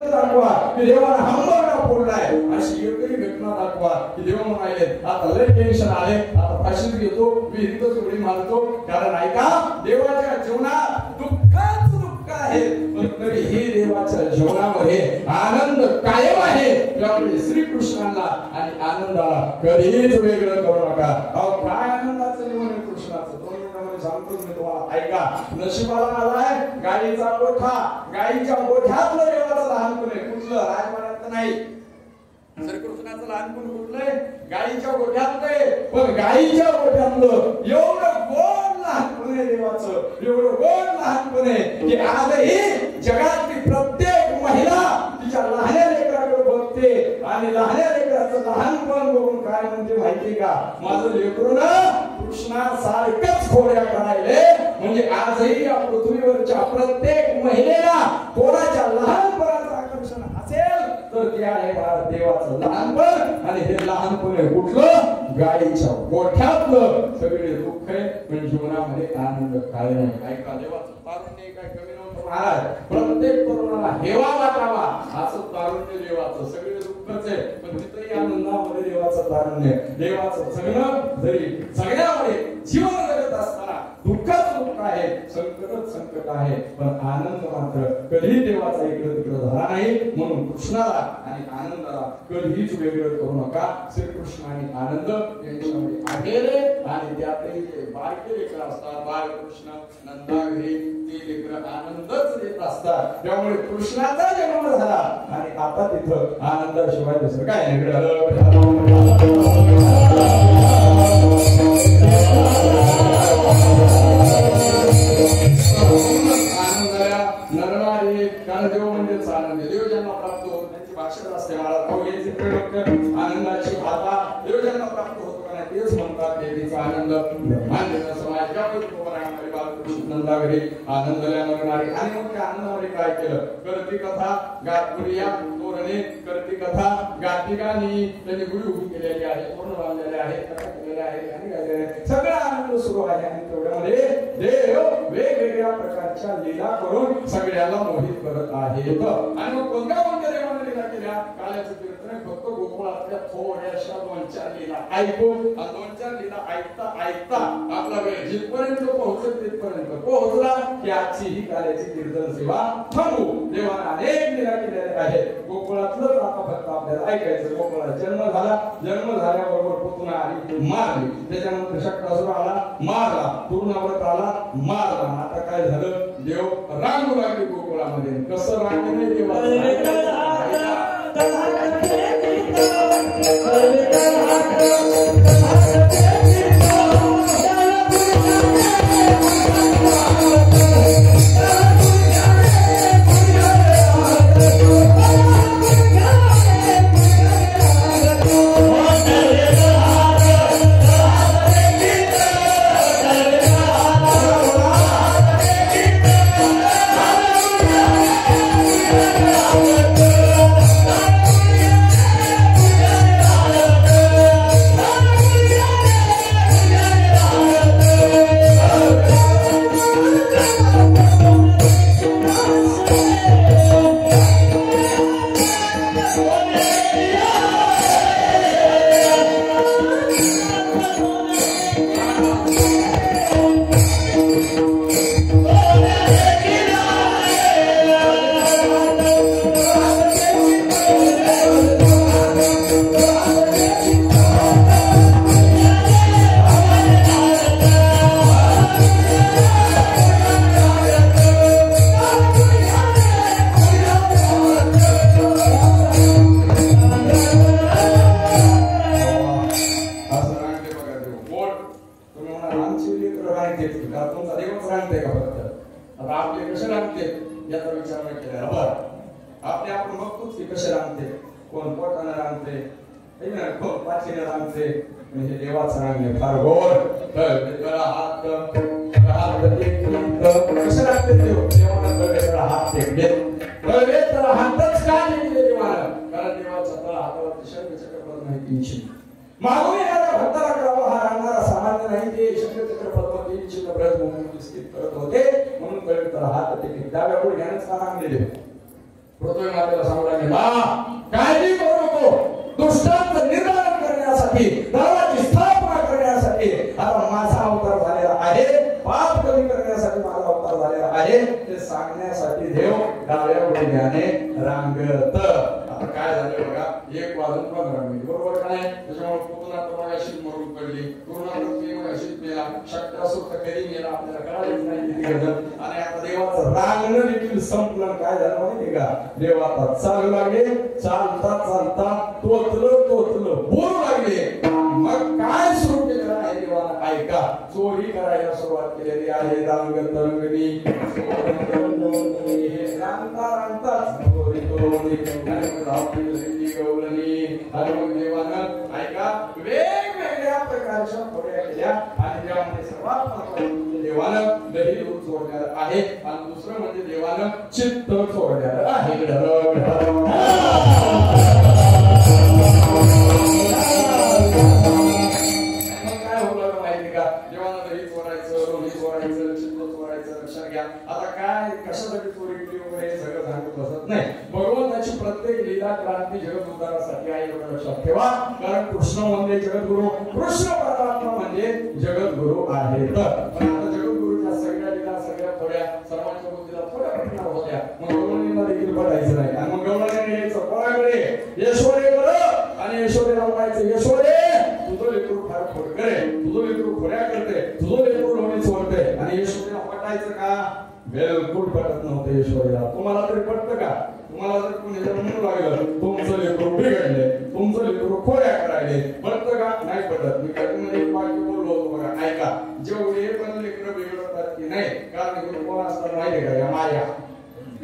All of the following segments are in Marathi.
दाखवा की देवाने हंबरडा फोडलाय, अशी एकही घटना दाखवा की देव म्हणाले आता लय टेन्शन आले, आता फाशीत घेतो, विहिरीतच उडी मारतो. कारण ऐका, देवाच्या जीवनात दुःखच दुःख आहे, पण तरीही देवाच्या जीवनामध्ये आनंद कायम आहे. त्यामुळे श्रीकृष्णाला आणि आनंदाला कधीच वेगळं करू नका. अहो काय आनंदाचं जीवन आहे कृष्णाचं, दोन मिनिटांमध्ये सांगतो मी तुम्हाला. ऐका, नशिबाला आलाय गाईचा गोठा, गाईच्या गोठ्यातलं देवाचं लहानपण आहे. कुठलं राजवाड्यात नाही, श्रीकृष्णाचं लहानपण कुठलंय? गाईच्या गोठ्यातलंय. पण गाईच्या गोठ्यातलं एवढं गोड लहानपण आहे देवाचं, एवढं गोड लहानपण आहे की आजही जगातली प्रत्येक महिला तिच्या लहान्या लेकराकडे बघते आणि लहान्या लेकराचं लहानपण बघून काय म्हणते माहिती का? माझं लेकरू ना कृष्णासारखंच खोड्या करायले. म्हणजे आजही या पृथ्वीवरच्या प्रत्येक महिलेला कोणाच्या लहानपणाचं आकर्षण असेल तर ते आहे देवाचं लहानपण. आणि हे लहानपण आहे कुठलं? गाईच्या गोठ्यातलं. सगळे दुःख आहे पण जीवनामध्ये आनंद काय नाही. ऐका, देवाचं तारुण्य काय कमी नव्हतं महाराज. प्रत्येक तरुणाला हेवा वाटावा असं तारुण्य देवाचं. सगळे दुःखच आहे पण तिथेही आनंदामध्ये देवाचं तारुण्य. देवाचं जगणं जरी सगळ्यामध्ये जीवन जगत असताना दुःखच दुःख आहे, संकटच संकट आहे, पण आनंद मात्र कधी देवाचा इकडे तिकडे झाला नाही. म्हणून कृष्णाला आणि आनंदाला कधीच वेगळं करू नका. श्रीकृष्ण आणि आनंद यांच्यामध्ये आढळले आणि त्यातही जे बारके लेकर असतात, बालकृष्ण नंदाघरी, ते लेकर आनंदच देत असतात. त्यामुळे कृष्णाचा जन्म झाला आणि आता तिथं आनंदाशिवाय दुसरं काय नाही नरणारी. कारण देव म्हणजेच आनंद. देव ज्यांना प्राप्त होत त्यांची भाषा असते महाराज. आनंदाची भाषा देव ज्यांना प्राप्त होतो का नाही तेच म्हणतात देवीचा आनंद. नंदाघरी आनंदल्या नरणारी. आणि मग त्या आनंदामध्ये काय केलं? करती कथा गातपुरिया तोरणे, करती कथा गातिकानी. त्यांनी गुढी उभी केलेली आहे, तोरण बांधलेले आहे, कथा केलेल्या आहे आणि गायलेले आहे. सगळा आनंद सुरू आहे. आणि तेवढ्यामध्ये देव वेगवेगळ्या प्रकारच्या लीला करून सगळ्याला मोहित करत आहेत. आणि मग कोणत्या कोणत्या देवाने लीला केल्या? काल्याचं कीर्तन फक्त गोकुळातल्या थोड्याशा 2-4 लीला ऐकून आणि 2-4 लीला ऐकता ऐकता आपला वेळ जिथपर्यंत पोहोचत तिथपर्यंत पोहोचला की आजची ही काल्याची कीर्तन सेवा थांबू. देवाने अनेक लीला केलेल्या आहेत. गोकुळातलं आता फक्त आपल्याला ऐकायचं. गोकुळात जन्म झाला, जन्म झाल्याबरोबर पुतना आली मारली, त्याच्यानंतर शक्रासुर आला मारला, पूर्णाव्रत आला मारला. आता काय झालं? देव रांगू लागले गोकुळामध्ये. कसं रांगले नाही देवा? मागून येणाऱ्या भक्ताला करावा हा राहणारा सामान्य नाही. ते शंकरचक्र पद्म चिन्ह ब्रज मुख करत होते म्हणून कळत हात ते डाव्या पुढे घेण्याचं काम आणलेले. पृथ्वी मातेला सांगू लागले, बा काळजी करू नको, दुष्टांचं निर्धारण करण्यासाठी, धर्माची स्थापना करण्यासाठी आता माझा अवतार झालेला आहे, पाप कमी करण्यासाठी माझा अवतार झालेला आहे, ते सांगण्यासाठी देव डाव्या गुडघ्याने रांगत. आता काय झालं बघा, 1:15 बरोबर का नाही? त्याच्यामुळे पुन्हा मगाशी मरून पडली, मेला, शक्तासुर कधी मेला आपल्याला कळालंच नाही. आणि आता देवाचं रांगणं देखील संपलं. काय झालं माहिती का, देव आता चालू लागले, चालता चालता तोतलं बोलू लागले. मग काय सुरू केलं आहे देवानं ऐका, चोरी करायला सुरुवात केलेली आहे. रांगत रंगणी रांगता रांगताच चोरी गवळणी. आणि मग देवानं ऐका वेगवेगळ्या प्रकारच्या खोड्या केल्या. आणि त्यामध्ये सर्वात महत्त्वाचं देवानं दही दूध सोडण्यात आहे, आणि दुसरं म्हणजे देवानं चित्त सोडण्यात आहे. काय होतं माहिती का, देवानं दही चोरायचं, लोणी चोरायचं, चित्त चोरायचं. लक्षात घ्या, आता काय कशासाठी चोरी केली वगैरे सगळं सांगत बसत नाही. भगवंताची प्रत्येक लीला क्रांती जगत उद्धारासाठी आहे, एवढं लक्षात ठेवा. कारण कृष्ण म्हणजे जगद्गुरु, कृष्ण परमात्मा म्हणजे जगद्गुरु आहे. तर आता जगद्गुरुच्या सगळ्या लीला, सगळ्या थोड्या सर्वांच्या बुद्धीला थोड्या कठीण होत्या. मग गवळणीला देखील पडायचं नाही. आणि मग गवळणीने यायचं कोणाकडे, यशोदे बरं. आणि यशोदेला म्हणायचं, यशोदे तुझं लेकरू फार खोडकर आहे, तुझं लेकरू खोड्या करते, तुझं लेकरू लोणी चोरते. आणि यशोदेला पटायचं का? बिलकुल पटत नव्हतं यशोदेला. तुम्हाला तरी पटतं का? तुम्हाला जर कोणी जर म्हणू लागलं तुमचं लेकरू बिघडले, तुमचं लेकरू खोड्या करायले, पटतं का? नाही पटत. मी कधी एक वाक्य बोललो होतो बघा, ऐका. जेवढे पण लेकरं बिघडतात की नाही, कारण कोण असतात माहिती का? या माया.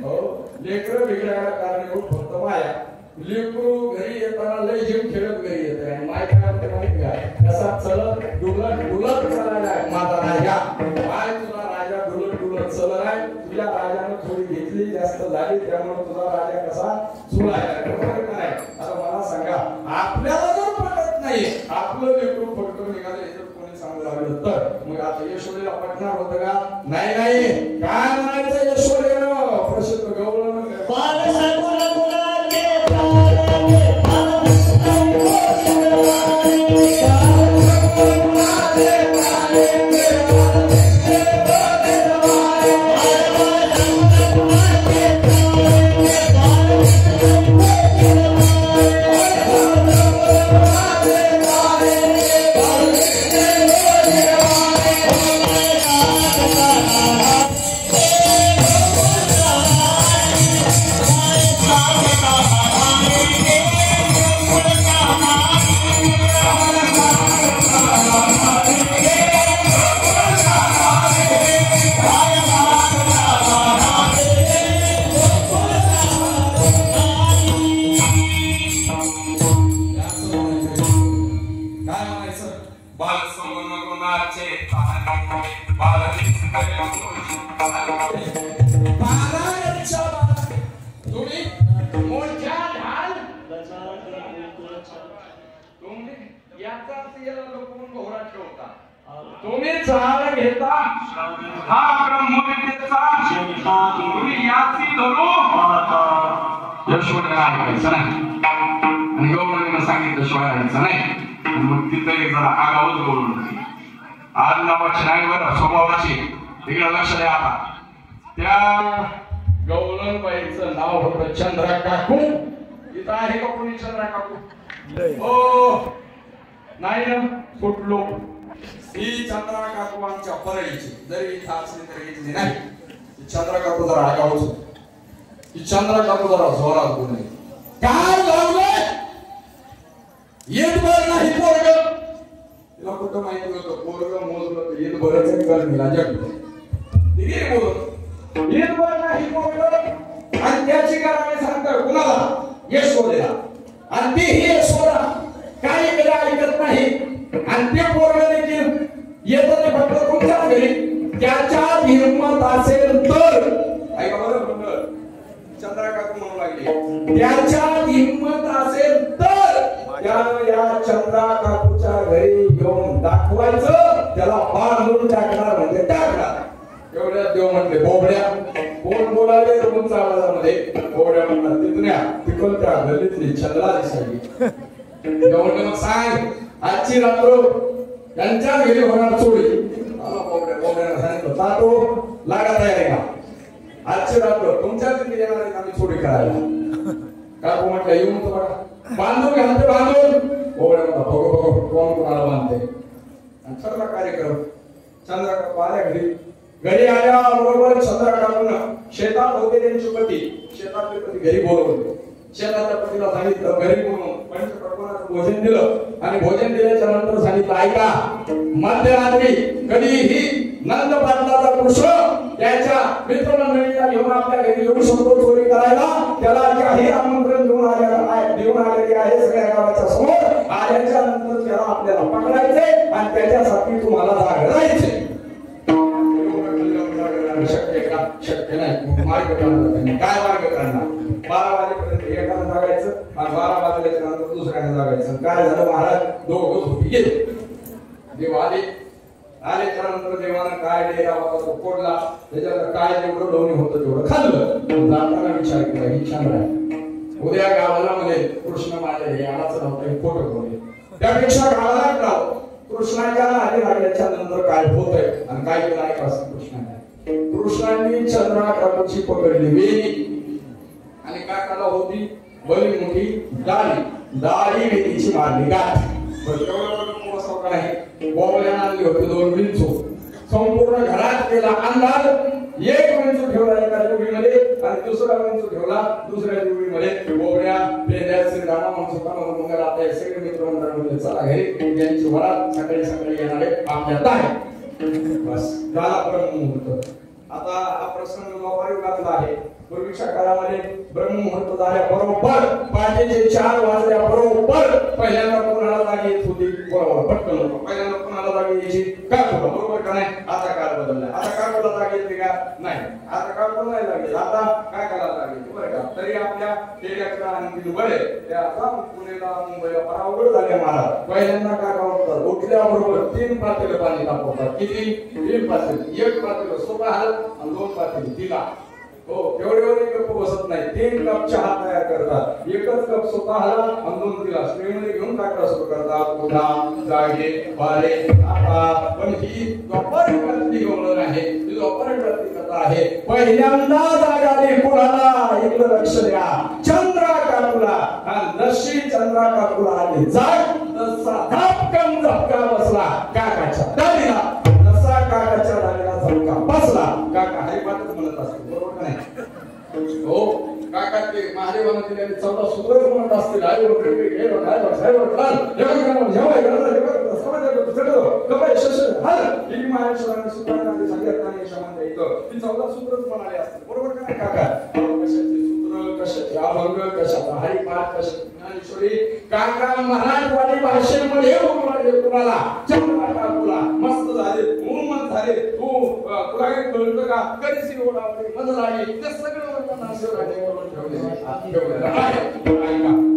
हो, लेकरं बिघडायला कारणीभूत फक्त माया. लेकरू घरी येताना लय जीव खेळत घरी येत आहे. माय काय म्हणते माहिती का? कसा चलत डुलत चालायला माझा राजा. माय तुझा राजा डुलत चलत आहे. तुझ्या राजानं थोडी घेतली जास्त झाली, त्यामुळे तुझा राजा कसा चुलायला. बरोबर का नाही? आता मला सांगा, आपल्याला जर पटत नाही, आपलं लेकरू फक्त निघालं याच्यात कोणी सांगू लागलं तर मग आता यशोदेला पटणार होतं का? नाही. काय म्हणायचं यशोदेनं? प्रसिद्ध गवळण तुम्ही चाल घेता हा ब्रह्मविद्येचा तुम्ही याची धरू यशोदेला ऐकायचं नाही. आणि गवळणीनं सांगितलं शिवाय ऐकायचं नाही. मग तिथे जरा आगावच गवळण आज नावाची नाही बरं, स्वभावाची. तिकडे लक्ष द्या. आता त्या गवळणबाईचं नाव होतं चंद्रा काकू. इथं आहे का कोणी चंद्रा काकू? हो नाही ना, कुठलो? ही चंद्रा काकू आमच्या परळीची, जरी इथं असली तरी इथली नाही. चंद्रा काकू जरा आगावच. ही चंद्रा काकू जरा जोरात बोलणे. काय लावलंय? येतभर नाही पोरग. तिला कुठं माहिती होतं पोरग मोजलं तर येतभरच गर्मीला जगलं. तिघे बोलत येतभर नाही पोरग. आणि त्याची कारण सांगतात कुणाला? यशोदेला. आणि ती ही यशोदा काही वेळा ऐकत नाही. आणि ते पोरग देखील येत नाही फक्त तुमच्या घरी. त्याच्यात हिंमत असेल तर ऐका बरं, चंद्रा काकू म्हणू लागली, त्याच्यात हिंमत असेल तर त्यानं या चंद्रा काकूच्या घरी येऊन दाखवायचं. त्याला बांधून टाकणार म्हणजे टाकणार. एवढ्या देव म्हणले बोबड्या कोण बोलाले तुमच्या आवाजामध्ये बोबड्या म्हणतात तिथल्या तिकडच्या गल्लीतली चंद्रा दिसायली. देव म्हणले मग सांग आजची रात्र त्यांच्याच घरी होणार चोरी. बोबड्यानं सांगितलं तातो लागा तयारी का आजची रात्र तुमच्याच घरी येणार आहे आम्ही चोरी करायला. काकू म्हटलं येऊन तर बघा बांधून घालते बांधून. बोबड्या म्हणतात बघू बघू कोण कोणाला बांधते. आणि ठरला कार्यक्रम. चंद्रकाकू आल्या घरी आल्याबरोबर चंद्रकाकून शेतात होते त्यांची पती शेतातले पती घरी बोलवले. शेताच्या पतीला सांगितलं घरी बोलवून पंचपक्वान्नाचं भोजन दिलं आणि भोजन दिल्याच्या नंतर सांगितलं ऐका मध्यरात्री कधीही नंद पाटलाचा पुरुष त्याच्या मित्रमंडळीला घेऊन आपल्या घरी येऊ शकतो चोरी करायला. त्याला काही आमंत्रण देऊन आलेले आहे सगळ्या गावाच्या समोर. आल्याच्या नंतर त्याला आपल्याला पकडायचे आणि त्याच्यासाठी तुम्हाला जागायचे. शक्य नाही मार्ग करणार. काय मार्ग करणार 12 वाजेपर्यंत एकानं जागायचं आणि 12 वाजल्याच्या नंतर दुसऱ्यानं जागायचं. काय झालं महाराज दोघं झोपी गेले. देव आल्याच्या नंतर देवानं काय डेरा होता फोडला त्याच्यात काय जेवढं लोणी होतं तेवढं खाल्लं. जाताना विचार केला ही छान आहे उद्या गावाला मध्ये कृष्ण माझ्या हे आलाच नव्हता फोटो बोलले त्यापेक्षा गावाला राव कृष्णाच्या आधी लागल्याच्या नंतर काय होतंय आणि काय केलं आहे असं कृष्णाने. कृष्णांनी चंद्रकाकूची पकडली वेली आणि काकाला होती बरी मोठी दाढी वेलीची मारली गाठ. बोबड्यानं आणली होती 2 विंचू. संपूर्ण घरात केला अंधार. एक विंचू ठेवला एका जुळीमध्ये आणि दुसरा विंचू ठेवला दुसऱ्या जुळीमध्ये. बोबड्या पेंड्या श्रीरामा म्हणून मंगल आपल्या सगळे मित्रमंडळामध्ये चला घरी यांची वरात सकाळी सकाळी येणारे आपल्यात आहे. बस झाला ब्रह्ममुहूर्त. आता हा प्रसंग द्वापार युगातला आहे. पूर्वीच्या काळामध्ये ब्रह्ममुहूर्त झाल्या बरोबर पहाटेचे 4 वाजल्या बरोबर पहिल्यांदा कोणाला जाग येत होती बरोबर पटकन पहिल्यांदा कोणाला जाग यायची काय बरोबर का नाही. आता काळ बदलला. आता काळ बदलला जाग येते का नाही. आता काळ बदलायला लागेल. आता काय करायला लागेल बरं का. तरी आपल्या खेड्याच्या आणि बरे त्या पुण्याला मुंबईला फार अवघड झाले महाराज. पहिल्यांदा काय करतात उठल्याबरोबर 3 पातेलं पाणी तापवतात. किती 3 पातेलं. 1 पातेलं स्वतः आणि 2 पातेलं तिला हो एवढे गप्प बसत नाही. 3 कप चहा तयार करतात. 1च कप स्वतःला आणि 2 तिला श्रीमध्ये घेऊन टाकला सुरू करतात. पुन्हा जागे बारे आता पण ही द्वापार युगातली गमन आहे. ही द्वापार युगातली कथा आहे. पहिल्यांदा जाग आली कुणाला इकडे लक्ष द्या चंद्रकाकूला. नशी चंद्रकाकूला आली जाग तसा धपकन झपका बसला काकाच्या दाढीला. तसा काकाच्या दाढीला झपका बसला. काका हरिपाठच म्हणत असतो बरोबर का नाही. हो काका ते महादेवानं दिलेले 14 सूत्र म्हणत असतील. आई वगैरे हे काय साहेब काल जेव्हा जेव्हा जेव्हा समाजात चढलो कपाय शश हल ही महाराष्ट्राने सुधारणाने सांगितलं आणि शमान द्यायचं ती 14 सूत्रच म्हणाले असतील बरोबर का नाही काका. कशाचे सूत्र कशाचे अभंग कशाचा हरिपाठ कशाचे ज्ञानेश्वरी काका मराठवाडी भाषेमध्ये बोलले तुम्हाला चंद्रकाकूला मस्त झाले उन्मत झाले. तुला काही कळलं का कधीच ओढावले मजा झाली ते सगळं वर्णन असं राजेवर ठेवलेलं आहे.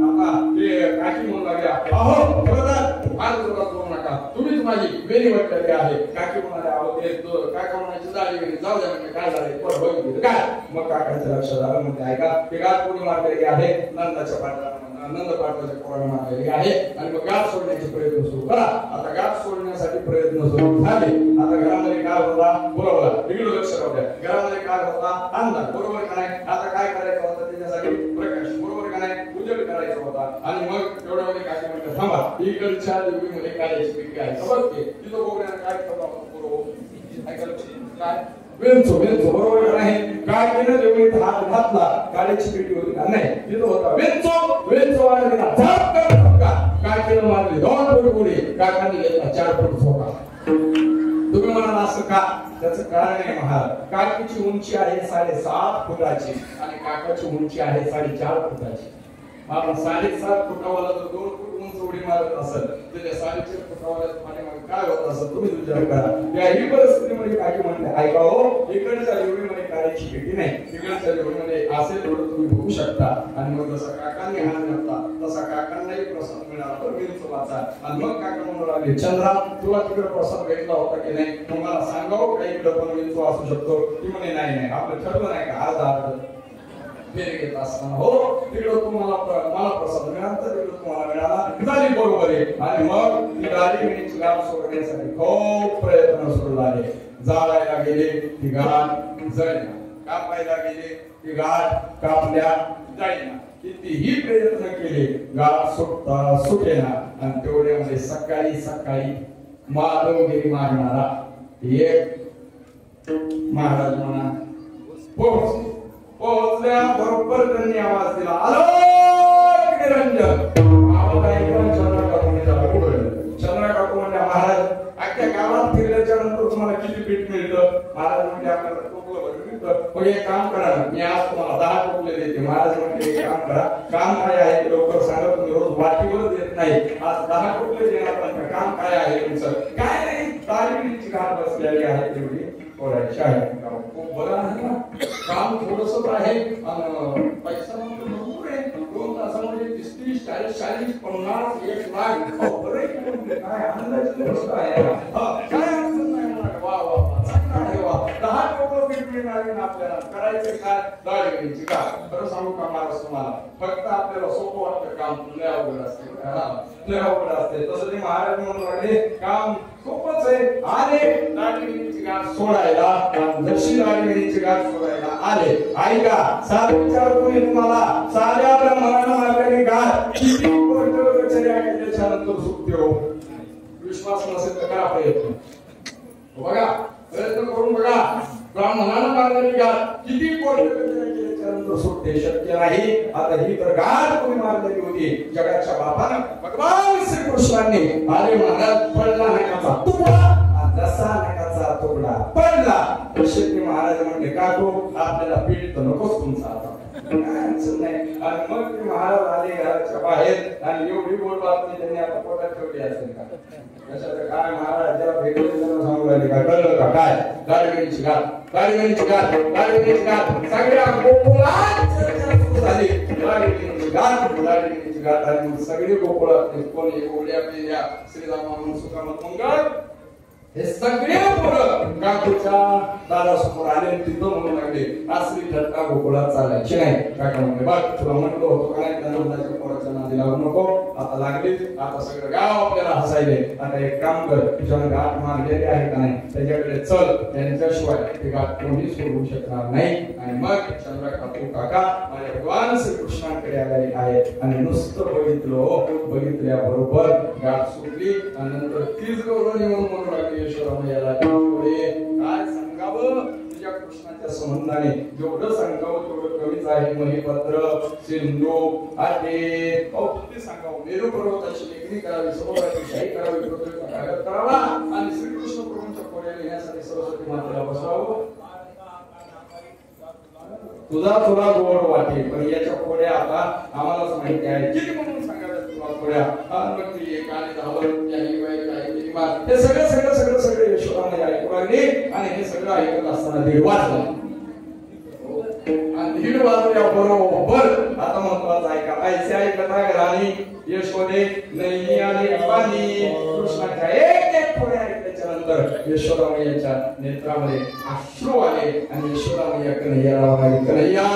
आता ते काकी म्हणू लागल्या अहो खबरदार फार जोरात बोलू नका तुम्हीच माझी वेली वाटलेली आहे. काकी म्हणाले अहो ते काका म्हणायची झाली गेली जाऊ द्या म्हणजे काय झाले परत बघितलं काय. मग काकाच्या लक्षात आलं म्हणजे ऐका ते गाठ पौर्णिमा केलेली आहे नंदाच्या पाठला नंद पाटलाच्या पौर्णिमा केलेली आहे आणि मग गाठ सोडण्याचे प्रयत्न सुरू करा. आता गाठ सोडण्यासाठी प्रयत्न सुरू झाले. आता घरामध्ये काय होता बोलावला इकडे लक्ष राहू द्या. घरामध्ये काय होता अंधार बरोबर का नाही. आता काय करायचं होतं त्याच्यासाठी प्रकाश बरोबर का नाही उजेड करायचा होता. आणि मग एवढ्यामध्ये काय म्हणतात थांबा इकडच्या देवीमध्ये कार्याची पिके आहे समजते तिथं बोगण्याने काय ठेवला होता बरोबर ऐकायला काय वेंचो बरोबर नाही. काकीनं जेवढी हात घातला काळीची पेटी होती का नाही तिथं होता वेंचो आणि झपका काकीनं मारली 2 फूट गोळी काकाने घेतला 4 फूट फोका. तुम्ही म्हणाल असं का त्याचं कारण आहे महाराज. काकीची उंची आहे 7.5 फुटाची आणि काकाची उंची आहे 4.5 फुटाची. आपण 7.5 फुटावाला जर 2 फूट उंच उडी मारत असेल तर त्या 4.5 फुटावाल्या पाठीमागे काय होत असेल तुम्ही विचार करा. याही परिस्थितीमध्ये काकी म्हणते ऐका हो इकडच्या जेवढीमध्ये काळीची पेटी नाही तिकडच्या जेवढीमध्ये असेल तेवढं तुम्ही बघू शकता. आणि मग जसा काकांनी हात घातला तसा काकांनाही प्रसाद मिळाला तर विंचवाचा. आणि मग काका म्हणू लागले, चंद्रा तुला तिकडे प्रसाद भेटला होता की नाही, तुम्हाला सांगावं काही इकडे पण विंचवा असू शकतो. ती म्हणे नाही आपलं ठरलं नाही का आज फेरी घेत असताना हो तिकडं तुम्हाला मला प्रसाद मिळाला तर तिकडं तुम्हाला मिळाला झाली बरोबर आहे. आणि मग ती गाडी मिळीची गाठ सोडण्यासाठी खूप प्रयत्न सुरू झाले. जाळायला गेले ती गाठ जळली, कापायला गेले ती गाठ कापल्या जाईना, कितीही प्रयत्न केले गाठ सुटता सुटेना. आणि तेवढ्यामध्ये सकाळी सकाळी माधवगिरी मागणारा एक महाराज म्हणा पोहोचल्या बरोबर त्यांनी आवाज दिला, आलो निरंजन. चंद्रा काकू म्हणजे महाराज अख्ख्या गावात फिरल्याच्या नंतर तुम्हाला किती पीठ मिळतं? महाराज म्हणजे आपल्याला टोपलं भरून मिळतं. मग एक काम करा, मी आज तुम्हाला 10 टोपले देते. महाराज म्हणजे एक काम करा, काम काय आहे ते लवकर सांगा, तुम्ही रोज वाटीवर देत नाही, आज 10 टोपले देणार. पण काम काय आहे तुमचं? काय नाही, तारीखीची घाट बसलेली आहे तेवढी थोड्याशी आहे. खूप बरं आहे ना, काम थोडंसंच आहे आणि पैसा भरपूर आहे. 2 तासामध्ये 30, 40, 50, 1 लाख काय आनंदाची गोष्ट आहे. काय अडचण नाही म्हणा, वा वा चांगला आहे वा. 10 टोपलं पीठ मिळणार आपल्याला. करायचं काय? डाळ घ्यायची का? खरं सांगू का महाराज तुम्हाला, फक्त आपल्याला सोपं वाटतं काम, लय अवघड असते, लय अवघड असते. तसं ते महाराज म्हणून लागले काम खूपच आहे. आले दाढीची गाठ सोडायला, जशी दाढीची गाठ सोडायला आले. ऐका सात विचारतो मी तुम्हाला, साऱ्या ब्रह्मांडाला मारलेली गाठ किती कोटचर्या केल्याच्या नंतर सुटते हो? विश्वास नसेल तर करा प्रयत्न, बघा प्रयत्न करून बघा. ब्राह्मणाला मारलेली गाठ किती कोटचर्या केल्याच्या नंतर सुटते? शक्य नाही. आता ही तर गाठ कोणी मारलेली होती? जगाच्या बापानं भगवान श्रीकृष्णांनी. अरे महाराज पडला नकाचा तुकडा, जसा नकाचा तुकडा पडला. शेट्टी महाराज म्हणले काकू आपल्याला पीठ तर नकोच तुमचा आता, नाही. आणि मग ते महाराज आले घराच्या बाहेर आणि एवढी गोड बातमी त्यांनी आता पोटात ठेवली असेल का? काय महाराज ज्या भेटले त्यांना सांगू राहिले का? कळलं का काय? गाडीची गाठ, गाडीची गाठ, गाडीची गाठ, सगळ्या गोकुळात चर्चा सुरू झाली. गाडीची गाठ, गाडीची गाठ. आणि सगळे गोकुळात कोणी गोड्या पेल्या श्रीराम सुखामत मंगळ हे सगळे पोरं काकूच्या दारासमोर आले. तिथं म्हणू लागले असली थट्टा गोकुळात चालायची नाही. काका म्हणले बघ तुला म्हणलो होतो का नाही, त्या नंदाच्या पोराच्या नादी लागू नको. आता लागले, आता सगळं गाव आपल्याला हसायले. आता एक काम कर, तुझ्या गाठ मारलेली आहे का नाही त्याच्याकडे चल, त्यांच्याशिवाय ते गाठ कोणी सोडू शकणार नाही. आणि मग चंद्रा काकू काका माझ्या भगवान श्रीकृष्णांकडे आलेले आहेत. आणि नुसतं बघितल्या बरोबर गाठ सुटली. आणि नंतर तीच गौरव येऊन म्हणू लागली यशोदामय्याला, काय सांगावं तुझ्या कृष्णाच्या संबंधाने? जेवढं सांगावं तेवढं कमीच आहे. महीपत्र, सिंधू, आटे किती सांगावं. मेरू पर्वताची लेखणी करावी, समुद्राची शाही करावी, पृथ्वीचा कागद करावा आणि श्रीकृष्ण प्रभूंच्या कोड्या लिहिण्यासाठी सरस्वती मातेला बसवावं. तुझा तुला गोड वाटेल, पण याच्या कोड्या आता आम्हालाच माहिती आहे. किती म्हणून सांगाव्या तुला कोड्या? हे सगळं सगळं सगळं सगळं यशोदाने ऐकू लागले. आणि हे सगळं ऐकत असताना 1:30 वाजला. आणि 1:30 वाजल्या बरोबर आता महत्वाचं ऐका, पैसे ऐकत आहे राणी यशोदे नाही आली पाणी. कृष्णाच्या एक थोड्या ऐकल्याच्या नंतर यशोदामय्याच्या नेत्रामध्ये अश्रू आले. आणि यशोदामय्या कन्हैयाला म्हणाली, कन्हैया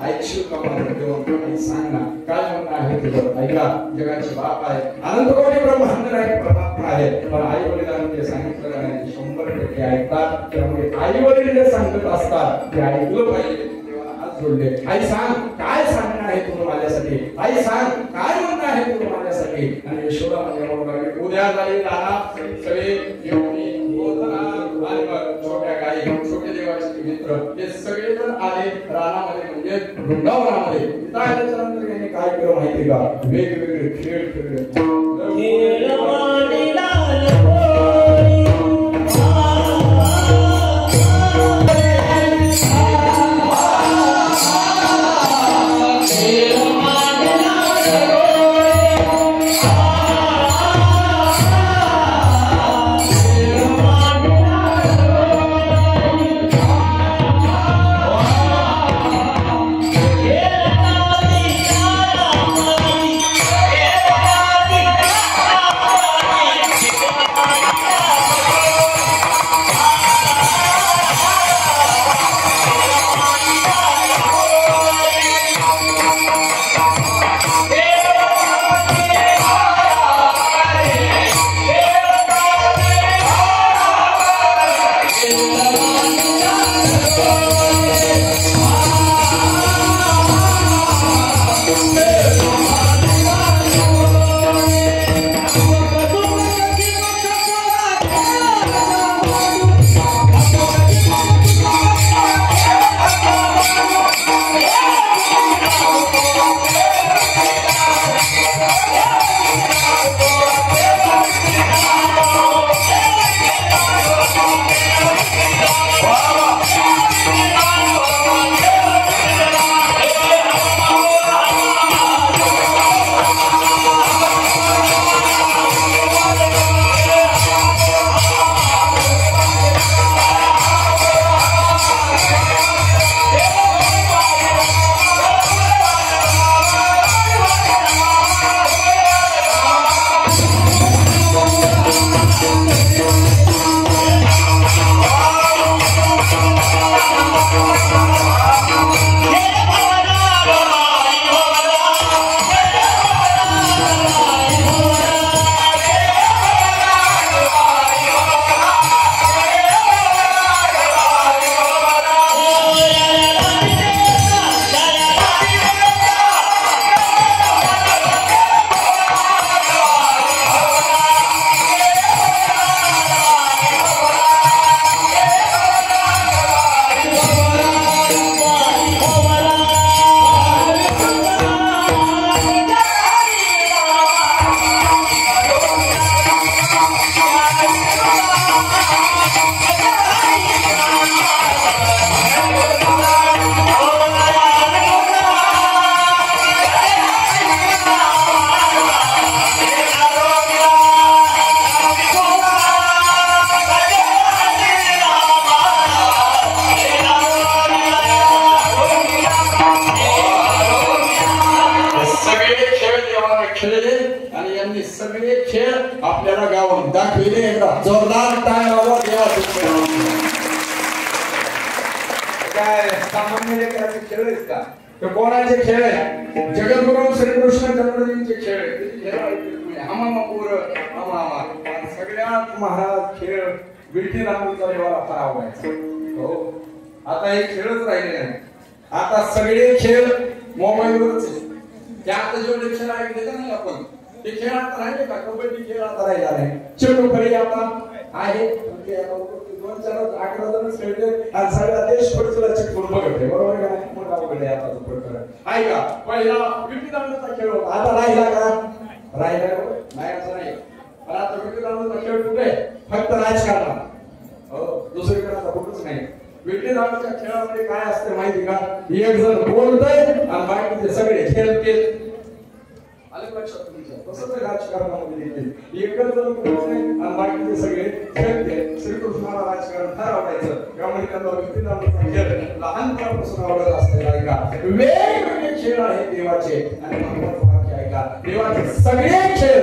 ऐकशील का माझं देऊन? सांग ना काय म्हणणं आहे तुझं? ऐका जगाचे बाप आहे, अनंत कोटी ब्रह्मांड आहे, परमात्मा आहे. पण आई वडिलांनी जे सांगितलं नाही 100% ऐकतात. त्यामुळे आई वडील जे सांगत असतात ते ऐकलं पाहिजे. आई सांग काय सांगणं आहे तुला माझ्यासाठी? आई सांग काय म्हणणं आहे तुला माझ्यासाठी? आणि यशोदा म्हणजे उद्या जाईल राणा सगळे घेऊन बोलताना आणि छोट्या गाई, छोटे देवाचे मित्र हे सगळे जण आले रानामध्ये, म्हणजे वृंदावनामध्ये. तिथं आल्याच्या नंतर त्यांनी काय केलं माहिती का? वेगवेगळे खेळ खेळले. गावाला खेळले आणि यांनी सगळे खेळ आपल्याला गावात दाखविले. एकदा जोरदार टाळ्या वाजवा देवाचे. काय सामान्य लेकराचे खेळ आहेत का? ते कोणाचे खेळ आहे? जगद्गुरु श्रीकृष्ण चंद्रजींचे खेळ आहे. हमापूर हमामा सगळ्यात महाराज खेळ विठी रामचा देवाला फार आवडायचा. हो, आता हे खेळच राहिले नाही. आता सगळे खेळ मोबाईलवरच आहे. त्यात जेवढे खेळ ऐकले नाही आपण ते खेळ आता राहिले का? कबड्डी खेळ आता राहिला नाही. चेंडू फळी आता आहे. 2-4 जण खेळले आणि सगळा देश पुढचा चिटकून बघते. बरोबर का? मोठा वगैरे आता आहे का? पहिला विठी दांडूचा खेळ होता. आता राहिला का? राहिला नाही असं नाही. पण आता विठी दांडूचा खेळ कुठे? फक्त राजकारण. हो, दुसरीकडे आता कुठंच नाही. विठी दांडूच्या खेळामध्ये काय असते माहिती का? एक जण बोलतोय आणि बाकीचे सगळे खेळते. आलं लक्षात तुमच्या? तसंच राजकारणामध्ये देखील एकच जण बोलतोय आणि बाकीचे सगळे खेळते. श्रीकृष्णाला राजकारण फार आवडायचं. त्यामुळे त्यांना विठी दांडूचा खेळ लहानपणापासून आवडत असते. ऐका, वेगवेगळे खेळ आहेत देवाचे आणि महत्त्वाचं वाक्य ऐका, देवाचे सगळे खेळ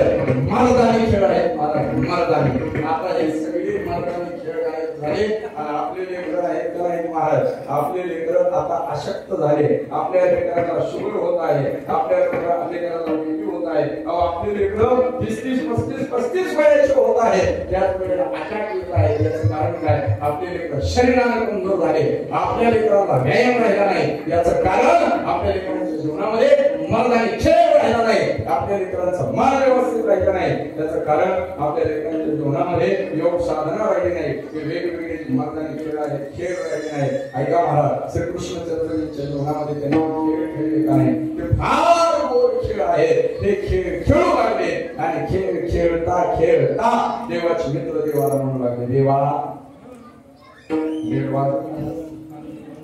मर्दानी खेळ आहेत. मर्दानी. आता हे सगळे मर्दानी खेळ आहेत झाले आणि आपले लेकरं आहेत का नाही महाराज? आपले लेकरं आता अशक्त झाले. आपल्या लेकराला शुगर होत आहे. आपल्या लेकराला बीपी होत आहे. आपले लेकरं 30-35 वयाचे होत आहेत. त्याच वेळेला अटॅक येत आहे. याचं कारण काय? आपले लेकर शरीराने कमजोर झाले. आपल्या लेकराला व्यायाम राहिला नाही. याचं कारण आपल्या लेकरांच्या जीवनामध्ये मर्दानी खेळ राहिला नाही. आपल्या लेकरांचं मन व्यवस्थित राहिलं नाही. त्याचं कारण आपल्या लेकरांच्या जीवनामध्ये योग साधना राहिली नाही. वेगवेगळे मर्दानी खेळ राहिले नाही. ऐका महाराज, श्रीकृष्ण चंद्रजींच्या जीवनामध्ये त्यांनी खेळ खेळले का नाही? ते फार गोड खेळ आहेत. ते खेळ खेळू लागले आणि खेळ खेळता खेळता देवाचे मित्र देवाला म्हणू लागले, देवा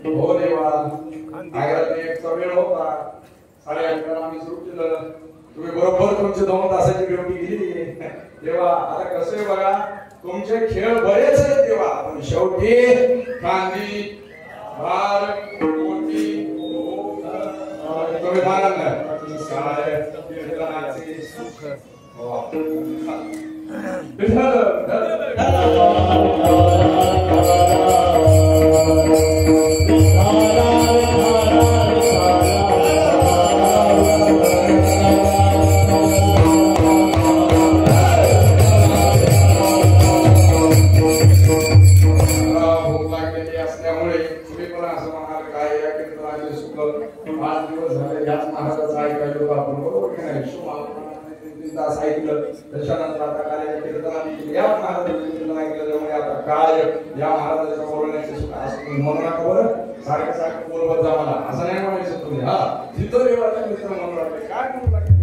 हो देवा, एक वेळ होता 11:30 आम्ही सुरू केलं. तुम्ही बरोबर तुमची 2 तासाची ड्युटी गेली. देवा आता कसं आहे बघा, तुमचे खेळ बरेच आहेत देवा, पण शेवटी कांदी भार मोठी तुम्ही म्हणाल ना काय कीर्तनाचे सुख त्याच्यानंतर आता काय कीर्तन या महाराजांनी ऐकलं. त्यामुळे आता काय या महाराजांच्या बोलण्याचे सुख असं म्हणू नका बरं. सारखं बोलवत जा मला असं नाही म्हणायचं तुम्ही. हा, तिथं देवाचे मित्र म्हणू लागले. काय म्हणू लागले?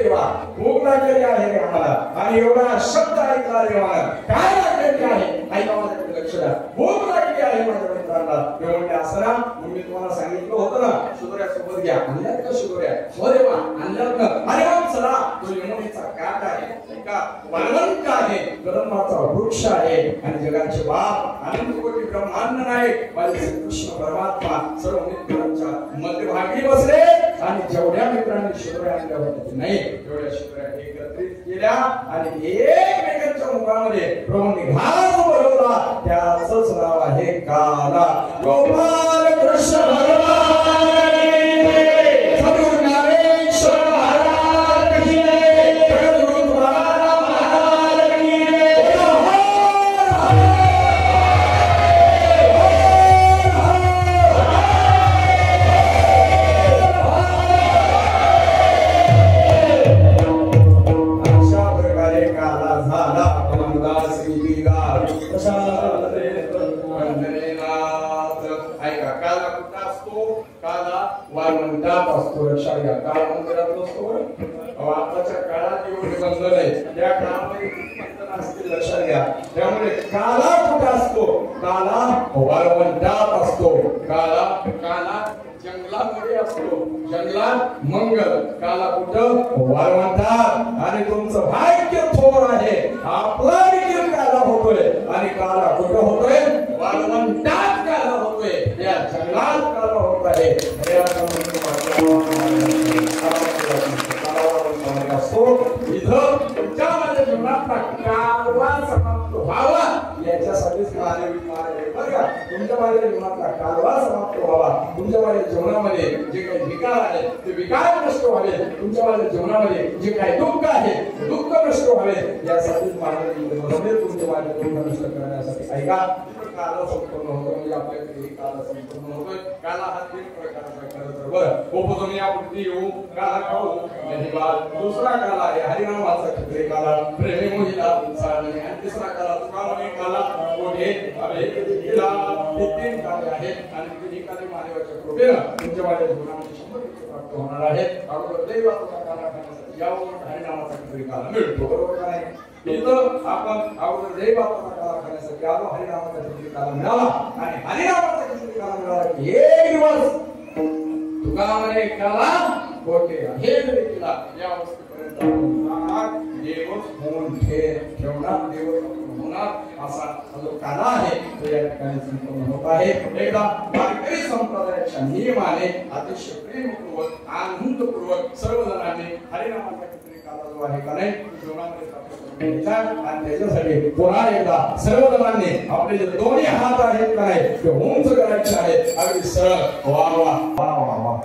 देवा भूक लागलेली आहे आम्हाला आणि एवढा शब्द ऐकला देवाला. काय लागलेली आहे ऐका, माझ्याकडे लक्ष द्या. भूक लागली आहे माझ्या मित्रांना. ते म्हणले असं ना, मी तुम्हाला सांगितलं होतं ना शुगऱ्या सोबत घ्या. आणल्यात का शुगऱ्या? हो देवा आणल्यात ना. अरे मग चला, तो यमुनेचा काठ आहे, एका बलवंत आहे, कदंबाचा वृक्ष आहे आणि जगाचे बाप अनंत कोटी ब्रह्मांड नाही माझे श्रीकृष्ण परमात्मा सर्व मित्रांच्या मध्यभागी बसले आणि जेवढ्या मित्रांनी शुगऱ्या आणल्या होत्या नाही तेवढ्या शुगऱ्या एकत्रित केल्या आणि एकमेकांच्या मुखामध्ये प्रभूंनी घास भरवला. त्याचंच नाव आहे काला. गोपाल कृष्ण भगवान आताच्या काळात एवढे बंधन आहे. त्या काळामध्ये असतील लक्षात घ्या. त्यामुळे काला कुठे असतो? काला वाळवंटात असतो. काला जंगलामध्ये असतो. जंगलात मंगल. काला कुठं? वाळवंटात. आणि तुमचं भाग्य थोर आहे. आपला देखील काला होतोय आणि काला कुठं होतोय? वाळवंटात काला होतोय. या जंगलात काला होत आहे. जीवनामध्ये जे काही विकार आहेत ते विकार नष्ट व्हावे, तुमच्या माझ्या जीवनामध्ये जे काही दुःख आहे दुःख नष्ट व्हावे यासाठी महाराजांमध्ये तुमच्या माझ्या दुःख नष्ट करण्यासाठी ऐका काल संपूर्ण होतो म्हणजे आपल्याकडे काल संपूर्ण होतोय. काला हा 3 प्रकारचा खरं बरं उपजमियापुरती येऊ काला खाऊ धन्यवाद. दुसरा काला आहे हरिनामाचा खत्री काला, प्रेमी मोहिला सारणे, आणि तिसरा काला तुकामणी काला कोठे अभे केला. हे 3 काले आहेत आणि तिन्ही काले महादेवाच्या कृपेनं तुमच्या माझ्या जीवनामध्ये 100% प्राप्त होणार आहेत. अगोदर दैवाचा काला करण्यासाठी यावं हरिनामाचा खत्री काला मिळतो, बरोबर का नाही? इथं आपण अगोदर दैवाचा काला करण्यासाठी आलो, हरिनामाचा खत्री काला मिळाला आणि हरिनामाचा खत्री काला मिळाला की एक दिवस तुकामणी काला कोठे हे देखील या वस्तूपर्यंत देवच होऊन ठेवणार, देवच होणार असा जो काला आहे तो या ठिकाणी संपूर्ण होत आहे. एकदा वारकरी संप्रदायाच्या नियमाने अतिशय प्रेमपूर्वक आनंदपूर्वक सर्वजणांनी हरिनामाचा खत्री काला जो आहे का नाही जीवनामध्ये आणि त्याच्यासाठी पुन्हा एकदा सर्वजणांनी आपले जे दोन्ही हात आहेत का नाही ते उंच करायचे आहेत. अगदी सरळ वा वा वा वा वा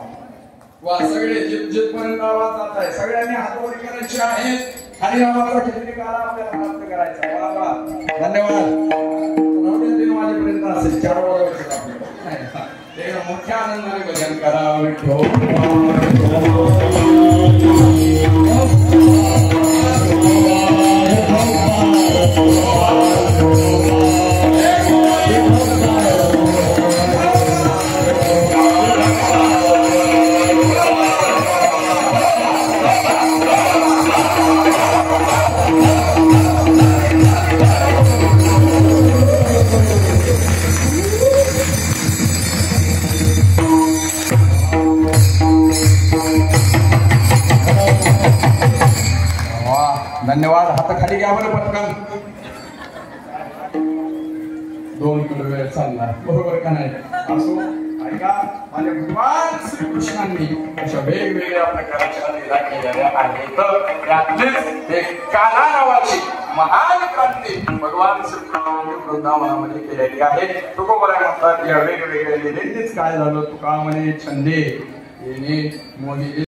वा सगळे जिथपर्यंत आवाज जात आहे सगळ्यांनी हातवरी करायचे आहेत. हरिनामाचा खत्री काला आपल्याला प्राप्त करायचा. वा वा धन्यवाद. वाजेपर्यंत असेल 4 वाजेपर्यंत ते मोठ्या आनंदाने भजन करावं. धन्यवाद. हात खाली घ्या बरं पटकन. 2 किलो वेळ चालणार, बरोबर का नाही? असो ऐका, माझ्या भगवान श्रीकृष्णांनी अशा वेगवेगळ्या प्रकारच्या लीला केलेल्या आहेत. त्यातलीच एक काला नावाची महान क्रांती भगवान श्रीकृष्णांनी वृंदावनामध्ये केलेली आहे. तुकोबरा म्हणतात या वेगवेगळ्या लीलेंनीच काय झालं, तुका म्हणे छंदे येणे मोहिले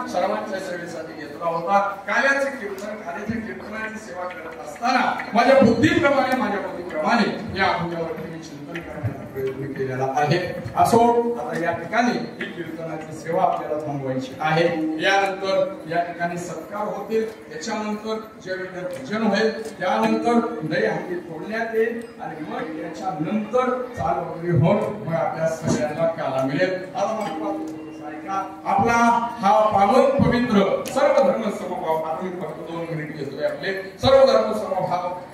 सर्वांच्या सेवेसाठी घेतला होता. काल्याचे कीर्तन काल्याच्या कीर्तनाची सेवा करत असताना माझ्या बुद्धीप्रमाणे या अभंगावरती मी चिंतन करण्याचा प्रयत्न केलेला आहे. असो आता या ठिकाणी ही कीर्तनाची सेवा आपल्याला थांबवायची आहे. यानंतर या ठिकाणी सत्कार होतील, त्याच्यानंतर जे भजन होईल, त्यानंतर दहीहंडी फोडण्यात येईल आणि मग याच्यानंतर चाल वगैरे होऊन मग आपल्या सगळ्यांना काला मिळेल. आता आपला हा पावन पवित्र सर्व धर्म समभाव, आता मी फक्त 2 मिनिट घेतोय. आपले सर्व धर्म समभाव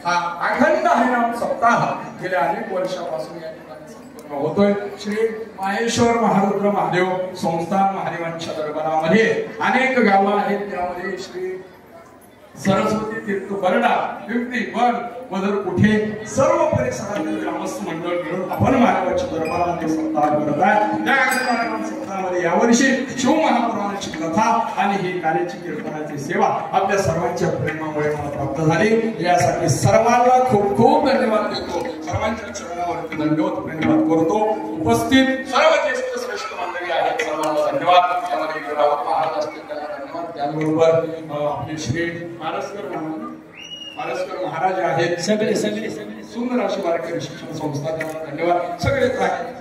हा अखंड हरिनाम सप्ताह गेल्या अनेक वर्षापासून या ठिकाणी संपन्न होतोय. श्री माहेश्वर महारुद्र महादेव संस्थान महादेवांच्या दरबारामध्ये अनेक गावं आहेत. त्यामध्ये श्री सरस्वती तीर्थ बरडा, पिंपरी वन, मदर कुठे सर्व परिसरातील ग्रामस्थ मंडळ मिळून आपण महादेवाच्या दरबारामध्ये सप्ताह करत आहे. त्या हरिनाम सप्ताहामध्ये यावर्षी शिव महापुराणाची कथा आणि ही कार्याची कीर्तनाची सेवा आपल्या सर्वांच्या प्रेमामुळे मला प्राप्त झाली. यासाठी सर्वांना खूप खूप धन्यवाद देतो. सर्वांच्या चरणावरती दंडवत प्रणिपात करतो. उपस्थित सर्व ज्येष्ठ श्रेष्ठ मंडळी आहेत, सर्वांना धन्यवाद. त्यामध्ये पाहत असतील त्याला धन्यवाद. त्याचबरोबर आपले श्री मारसकर महाराज आहेत, सगळे सुंदर अशी वारकरी शिक्षण संस्था, त्यांना धन्यवाद. सगळेच आहेत.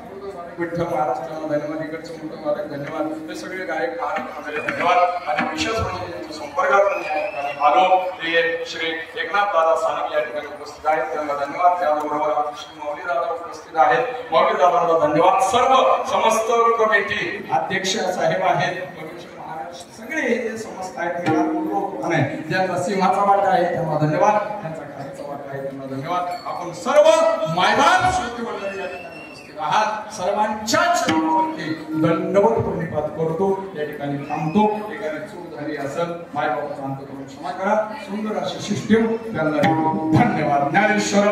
विठ्ठल महाराज त्यांना धन्यवाद. इकडचे मोठे महाराज धन्यवाद. ते सगळे गायक धन्यवाद. आणि विशेष म्हणजे त्यांच्या संपर्कात आलो ते श्री एकनाथ दादा सानप या ठिकाणी उपस्थित आहेत, त्यांना धन्यवाद. त्याबरोबर श्री मौली दादा उपस्थित आहेत, मौली दादांना धन्यवाद. सर्व समस्त कमिटी अध्यक्ष साहेब आहेत, सगळे हे समजत आहेत. ज्यांचा सिंहाचा वाटा आहे त्यांना धन्यवाद, त्यांचा खालीचा वाटा आहे त्यांना धन्यवाद. आपण सर्व मैदान श्रोते मंडळी या ठिकाणी उपस्थित आहात, सर्वांच्या चरणावरती दंडवत प्रणिपात करतो. या ठिकाणी थांबतो. एखादी चूक झाली असेल माय बाबाचा अंत करून क्षमा करा. सुंदर अशी सिस्टीम त्यांना धन्यवाद. ज्ञानेश्वर